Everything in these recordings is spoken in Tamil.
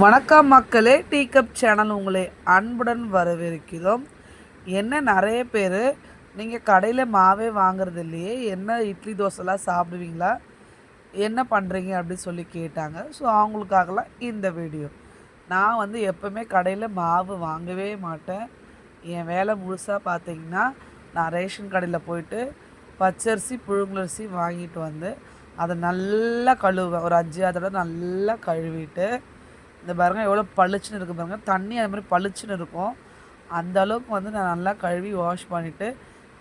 வணக்கம் மக்களே, டீ கப் சேனல் உங்களை அன்புடன் வரவேற்கிறோம். என்ன நிறைய பேர் நீங்கள் கடையில் மாவே வாங்குறது இல்லையே, என்ன இட்லி தோசைலாம் சாப்பிடுவீங்களா, என்ன பண்ணுறீங்க அப்படின்னு சொல்லி கேட்டாங்க. ஸோ அவங்களுக்காகலாம் இந்த வீடியோ. நான் வந்து எப்போவுமே கடையில் மாவு வாங்கவே மாட்டேன். என் வேலை முழுசாக பார்த்தீங்கன்னா, நான் ரேஷன் கடையில் போயிட்டு பச்சரிசி புழுங்கலரிசி வாங்கிட்டு வந்து அதை நல்லா கழுவுவேன். ஒரு 5 தடவை நல்லா கழுவிட்டு, இந்த பாருங்கள் எவ்வளோ பளிச்சுன்னு இருக்குது பாருங்கள். தண்ணி அது மாதிரி பளிச்சுன்னு இருக்கும். அந்த அளவுக்கு வந்து நான் நல்லா கழுவி வாஷ் பண்ணிவிட்டு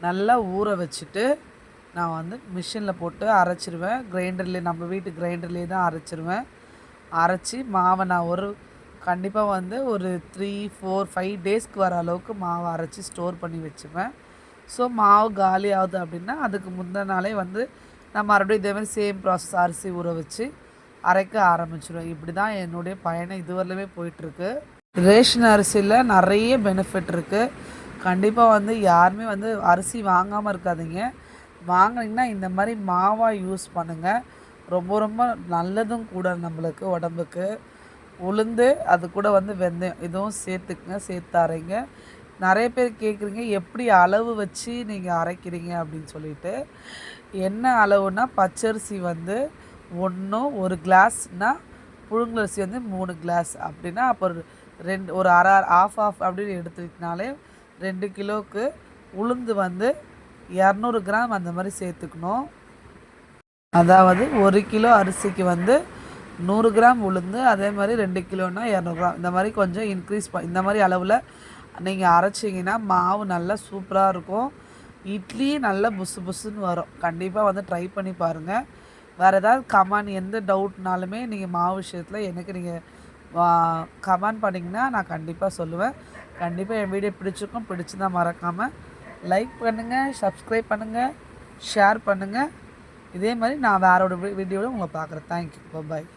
நல்லா ஊற வச்சுட்டு நான் வந்து மிஷினில் போட்டு அரைச்சிருவேன். கிரைண்டர்லேயே, நம்ம வீட்டு கிரைண்டர்லேயே தான் அரைச்சிருவேன். அரைச்சி மாவை நான் கண்டிப்பாக வந்து ஒரு 3, 4, 5 டேஸ்க்கு வர அளவுக்கு மாவை அரைச்சி ஸ்டோர் பண்ணி வச்சுப்பேன். ஸோ மாவு காலி ஆகுது அப்படின்னா அதுக்கு முந்தின நாளே வந்து நான் மறுபடியும் இதேமாதிரி சேம் ப்ராசஸ் அரிசி ஊற வச்சு அரைக்க ஆரம்பிச்சிடுவேன். இப்படி தான் என்னுடைய பயணம் இதுவரையிலுமே போயிட்டுருக்கு. ரேஷன் அரிசியில் நிறைய பெனிஃபிட் இருக்குது. கண்டிப்பாக வந்து யாருமே வந்து அரிசி வாங்காமல் இருக்காதீங்க. வாங்கினீங்கன்னா இந்த மாதிரி மாவாக யூஸ் பண்ணுங்கள். ரொம்ப ரொம்ப நல்லதும் கூட நம்மளுக்கு உடம்புக்கு. உளுந்து அது கூட வந்து வெந்தயம் இதுவும் சேர்த்துக்குங்க, சேர்த்து அரைங்க. நிறைய பேர் கேட்குறீங்க எப்படி அளவு வச்சு நீங்கள் அரைக்கிறீங்க அப்படின்னு சொல்லிட்டு. என்ன அளவுனா பச்சரிசி வந்து 1 கிளாஸ்னால் புழுங்கலரிசி வந்து 3 கிளாஸ் அப்படின்னா அப்போ ஒரு அரை ஆஃப் அப்படின்னு எடுத்துக்கிட்டனாலே 2 கிலோவுக்கு உளுந்து வந்து 200 கிராம் அந்த மாதிரி சேர்த்துக்கணும். அதாவது 1 கிலோ அரிசிக்கு வந்து 100 கிராம் உளுந்து, அதே மாதிரி 2 கிலோன்னா 200 கிராம், இந்த மாதிரி கொஞ்சம் இந்த மாதிரி அளவில் நீங்கள் அரைச்சிங்கன்னா மாவு நல்லா சூப்பராக இருக்கும். இட்லி நல்லா புசு புசுன்னு வரும். கண்டிப்பாக வந்து ட்ரை பண்ணி பாருங்கள். வேறு ஏதாவது கமெண்ட், எந்த டவுட்னாலுமே நீங்கள் மாவு விஷயத்தில் எனக்கு நீங்கள் கமெண்ட் பண்ணிங்கன்னா நான் கண்டிப்பாக சொல்லுவேன். கண்டிப்பாக என் வீடியோ பிடிச்சிருந்தால் மறக்காமல் லைக் பண்ணுங்கள், சப்ஸ்கிரைப் பண்ணுங்கள், ஷேர் பண்ணுங்கள். இதே மாதிரி நான் வேற ஒரு வீடியோவில் உங்களை பார்க்குறேன். தேங்க்யூ, பாய்.